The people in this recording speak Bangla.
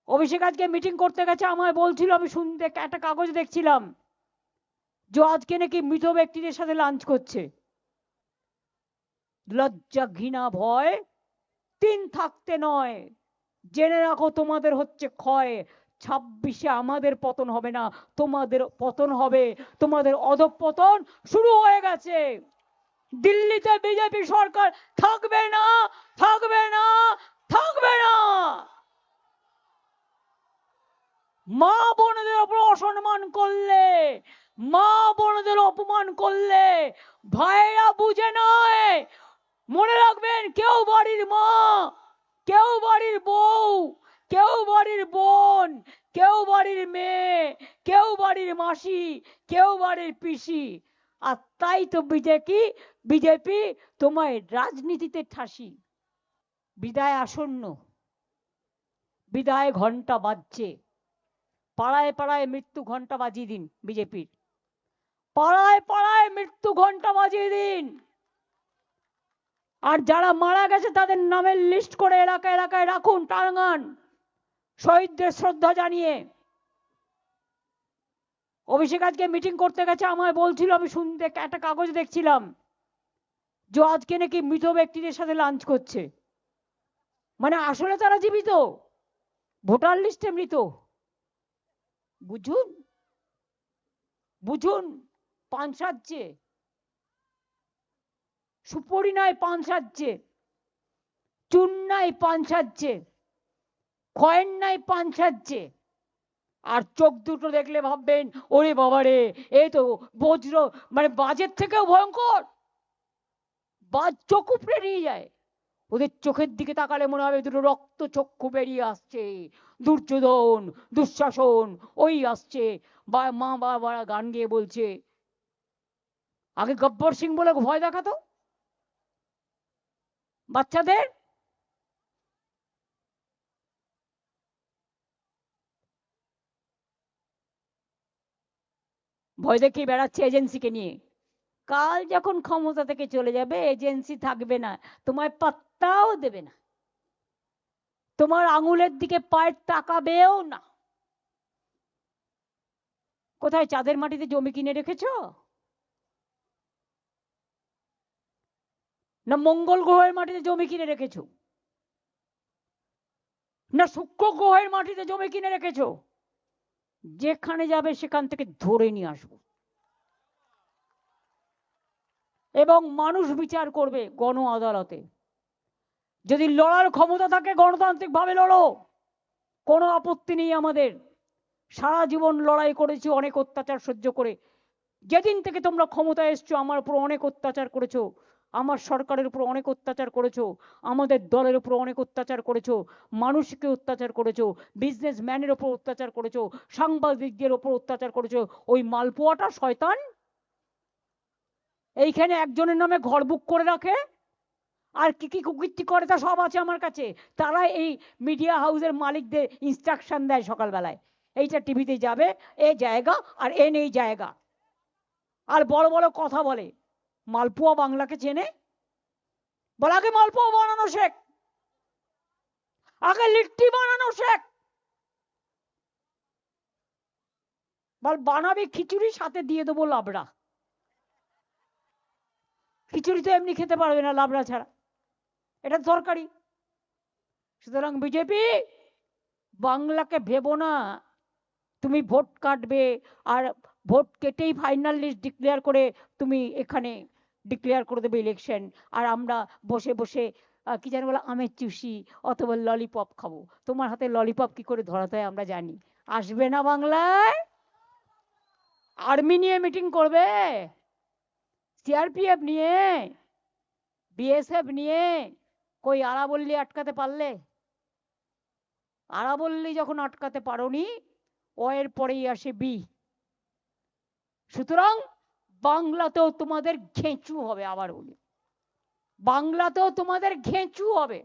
অভিষেক আজকে মিটিং করতে গেছে, আমায় বলছিল, আমি শুনতে একটা কাগজ দেখছিলাম যে আজকে নাকি মৃত ব্যক্তিদের সাথে লাঞ্চ করছে। লজ্জা ঘৃণা ভয় তিন থাকতে নয়, জেনে রাখো তোমাদের হচ্ছে ক্ষয়। 26-এ আমাদের পতন হবে না, তোমাদের পতন হবে। তোমাদের অধঃপতন শুরু হয়ে গেছে। দিল্লিতে বিজেপি সরকার থাকবে না, থাকবে না, থাকবে না। মা বোনদের উপর অসম্মান করলে, মা বোনদের অপমান করলে ভাইরা বুঝে নয়। মনে রাখবেন, কেউ বাড়ির মা, কেউ বাড়ির বউ, কেউ বাড়ির বোন, কেউ বাড়ির মেয়ে, কেউ বাড়ির মাসি, কেউ বাড়ির পিসি। আর তাই তো বিজেপি তোমায় রাজনীতিতে ঠাসি। বিদায় আসন্ন, বিদায় ঘন্টা বাজছে। পাড়ায় পাড়ায় মৃত্যু ঘন্টা বাজিয়ে দিন বিজেপির, পাড়ায় পাড়ায় মৃত্যু ঘন্টা বাজিয়ে দিন। আর যারা মারা গেছে তাদের নামের লিস্ট করে এলাকায় এলাকায় রাখুন, টাঙ্গান, শহীদদের শ্রদ্ধা জানিয়ে। অভিষেক আজকে মিটিং করতে গেছে, আমায় বলছিল, আমি শুনতে একটা কাগজ দেখছিলাম যে আজকে নাকি মৃত ব্যক্তিদের সাথে লাঞ্চ করছে। মানে আসলে তারা জীবিত, ভোটার লিস্টে মৃত। বুঝুন, বুঝুন। পান সাজছে, সুপরি নাই পান সাজছে, চুন নাই পান সাজছে, কয়েন নাই পান সাজছে। আর চোখ দুটো দেখলে ভাববেন, ওরে বাবারে, এই তো বজ্র, মানে বাজের থেকেও ভয়ঙ্কর। বাজ চোখ উপড়ে নিয়ে যায়। ওদের চোখের দিকে তাকালে মনে হবে দুটো রক্ত চক্ষু বেরিয়ে আসছে। দুর্যোধন, দুঃশাসন ওই আসছে। মা বাবা গান গেয়ে বলছে, আগে গব্বর সিং বলে ভয় দেখাতো বাচ্চাদের। ভয় দেখিয়ে বেড়াচ্ছে এজেন্সিকে নিয়ে। কাল যখন ক্ষমতা থেকে চলে যাবে, এজেন্সি থাকবে না, তোমায় পাত্তাও দেবে না, তোমার আঙুলের দিকে পায়ের তাকাবেও না। কোথায় চাঁদের মাটিতে জমি কিনে রেখেছো? না মঙ্গল গ্রহের মাটিতে জমি কিনে রেখেছো? না শুক্র গ্রহের মাটিতে জমি কিনে রেখেছো? যেখানে যাবে সেখান থেকে ধরে নিয়ে আসবো, এবং মানুষ বিচার করবে গণ আদালতে। যদি লড়ার ক্ষমতা থাকে গণতান্ত্রিক ভাবে লড়ো, কোনো আপত্তি নেই আমাদের। সারা জীবন লড়াই করেছি, অনেক অত্যাচার সহ্য করে। যেদিন থেকে তোমরা ক্ষমতায় এসছো আমার উপর অনেক অত্যাচার করেছো, আমার সরকারের উপর অনেক অত্যাচার করেছো, আমাদের দলের উপর অনেক অত্যাচার করেছো, মানুষকে অত্যাচার করেছো, বিজনেসম্যানের উপর অত্যাচার করেছো, সাংবাদিকদের উপর অত্যাচার করেছো। ওই মালপোয়াটা শয়তান এইখানে একজনের নামে ঘর বুক করে রাখে, আর কি কি কুকীর্তি করে তা সব আছে আমার কাছে। তারা এই মিডিয়া হাউসের মালিকদের ইনস্ট্রাকশন দেয় সকালবেলায়, এইটা টিভিতে যাবে, এই জায়গা আর এ নেই জায়গা, আর বড় বড় কথা বলে। মালপোয়া বাংলাকে চেনে? বল আগে মালপোয়া বানানো শেখ, আগে লিট্টি বানানো শেখ। বল বানাবি খিচুড়ি, সাথে দিয়ে দেবো লাবড়া। খিচুড়ি তো এমনি খেতে পারবে না লাবড়া ছাড়া, এটা দরকারি। সুতরাং বিজেপি, বাংলাকে ভেবো না তুমি ভোট কাটবে, আর ভোট কেটেই ফাইনাল লিস্ট ডিক্লেয়ার করে তুমি এখানে ডিক্লেয়ার করে দেবে ইলেকশন, আর আমরা বসে বসে কি জানি বলে আমের চুষি অথবা ললিপপ খাবো। তোমার হাতে ললিপপ কি করে ধরাতে হয় আমরা জানি। আসবে না বাংলায়, আর্মি নিয়ে মিটিং করবে, সিআরপিএফ নিয়ে, বিএসএফ নিয়ে। কই আরাবল্লী আটকাতে পারলে? আরাবল্লী যখন আটকাতে পারোনি, ও এর পরেই আসে বি। সুতরাং বাংলাতেও তোমাদের ঘেঁচু হবে, আবার বলি, বাংলাতেও তোমাদের ঘেঁচু হবে।